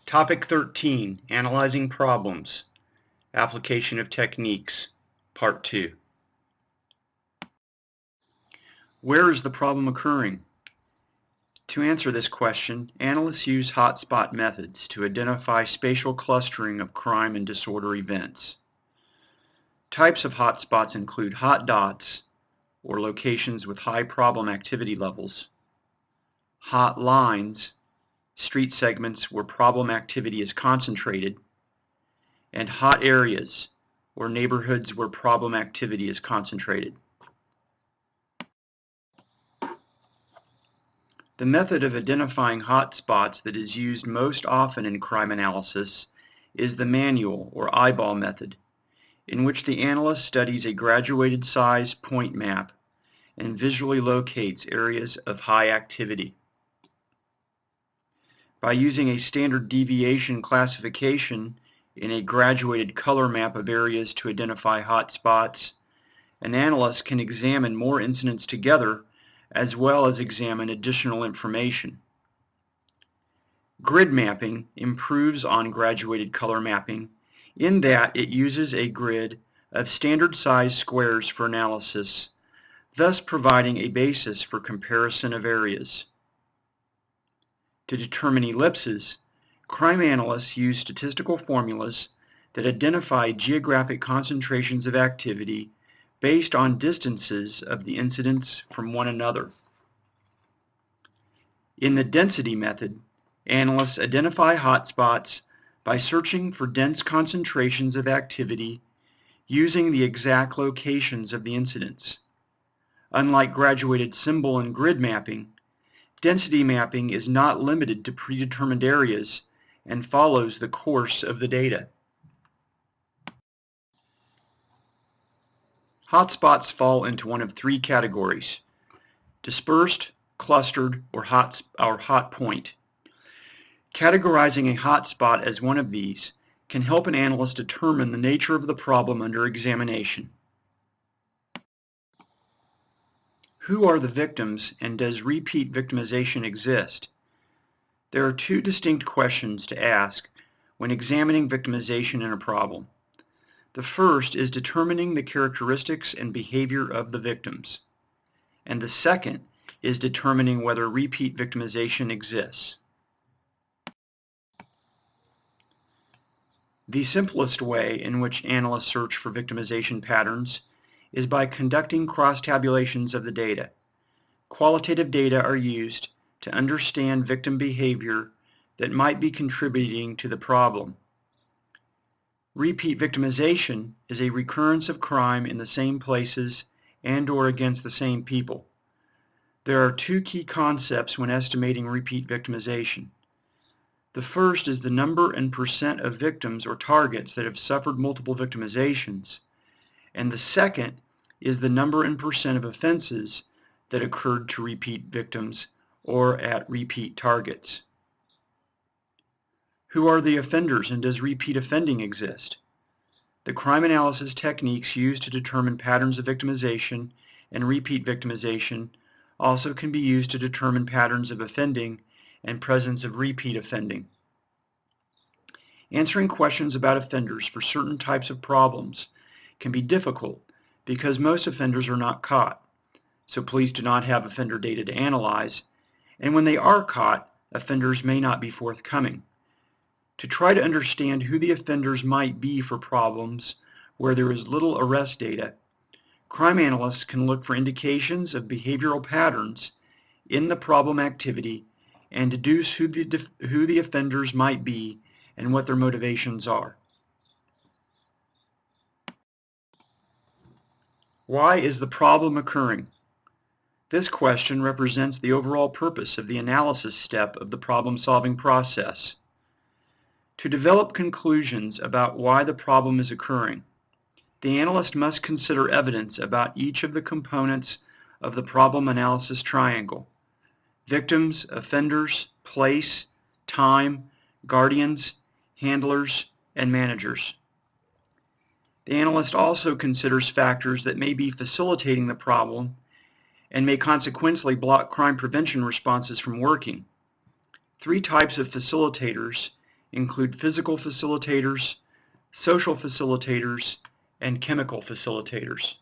Topic 13, Analyzing Problems, Application of Techniques, Part 2. Where is the problem occurring? To answer this question, analysts use hotspot methods to identify spatial clustering of crime and disorder events. Types of hotspots include hot dots, or locations with high problem activity levels, hot lines, street segments where problem activity is concentrated, and hot areas, or neighborhoods where problem activity is concentrated. The method of identifying hotspots that is used most often in crime analysis is the manual or eyeball method, in which the analyst studies a graduated size point map and visually locates areas of high activity. By using a standard deviation classification in a graduated color map of areas to identify hotspots, an analyst can examine more incidents together as well as examine additional information. Grid mapping improves on graduated color mapping in that it uses a grid of standard size squares for analysis, thus providing a basis for comparison of areas. To determine ellipses, crime analysts use statistical formulas that identify geographic concentrations of activity based on distances of the incidents from one another. In the density method, analysts identify hotspots by searching for dense concentrations of activity using the exact locations of the incidents. Unlike graduated symbol and grid mapping, density mapping is not limited to predetermined areas and follows the course of the data. Hotspots fall into one of three categories: dispersed, clustered, or hot point. Categorizing a hotspot as one of these can help an analyst determine the nature of the problem under examination. Who are the victims, and does repeat victimization exist? There are two distinct questions to ask when examining victimization in a problem. The first is determining the characteristics and behavior of the victims, and the second is determining whether repeat victimization exists. The simplest way in which analysts search for victimization patterns is by conducting cross-tabulations of the data. Qualitative data are used to understand victim behavior that might be contributing to the problem. Repeat victimization is a recurrence of crime in the same places and/or against the same people. There are two key concepts when estimating repeat victimization. The first is the number and percent of victims or targets that have suffered multiple victimizations, and the second is the number and percent of offenses that occurred to repeat victims or at repeat targets. Who are the offenders, and does repeat offending exist? The crime analysis techniques used to determine patterns of victimization and repeat victimization also can be used to determine patterns of offending and presence of repeat offending. Answering questions about offenders for certain types of problems can be difficult because most offenders are not caught, so police do not have offender data to analyze, and when they are caught, offenders may not be forthcoming. To try to understand who the offenders might be for problems where there is little arrest data, crime analysts can look for indications of behavioral patterns in the problem activity and deduce who the offenders might be and what their motivations are. Why is the problem occurring? This question represents the overall purpose of the analysis step of the problem-solving process. To develop conclusions about why the problem is occurring, the analyst must consider evidence about each of the components of the problem analysis triangle: victims, offenders, place, time, guardians, handlers, and managers. The analyst also considers factors that may be facilitating the problem and may consequently block crime prevention responses from working. Three types of facilitators, include physical facilitators, social facilitators, and chemical facilitators.